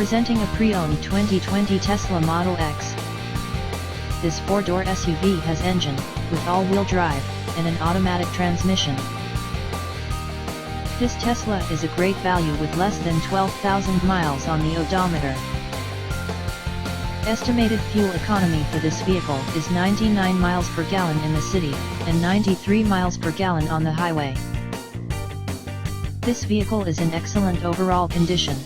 Presenting a pre-owned 2020 Tesla Model X. This 4-door SUV has engine, with all-wheel drive, and an automatic transmission. This Tesla is a great value with less than 12,000 miles on the odometer. Estimated fuel economy for this vehicle is 99 miles per gallon in the city, and 93 miles per gallon on the highway. This vehicle is in excellent overall condition.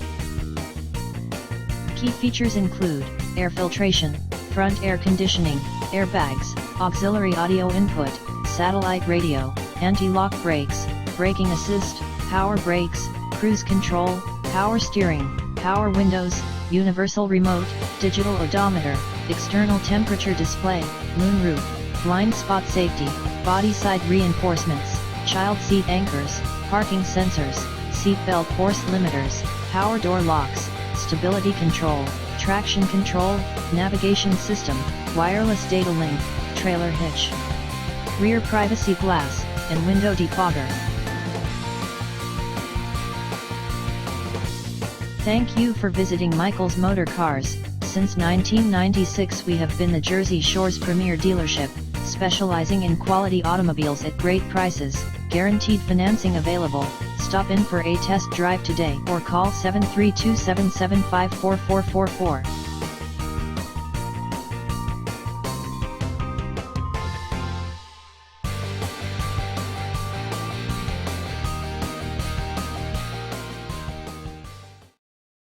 Key features include air filtration, front air conditioning, airbags, auxiliary audio input, satellite radio, anti-lock brakes, braking assist, power brakes, cruise control, power steering, power windows, universal remote, digital odometer, external temperature display, moonroof, blind spot safety, body side reinforcements, child seat anchors, parking sensors, seat belt force limiters, power door locks, stability control, traction control, navigation system, wireless data link, trailer hitch, rear privacy glass, and window defogger. Thank you for visiting Michael's Motorcars. Since 1996 we have been the Jersey Shore's premier dealership, specializing in quality automobiles at great prices, guaranteed financing available. Stop in for a test drive today or call 732-775-4444.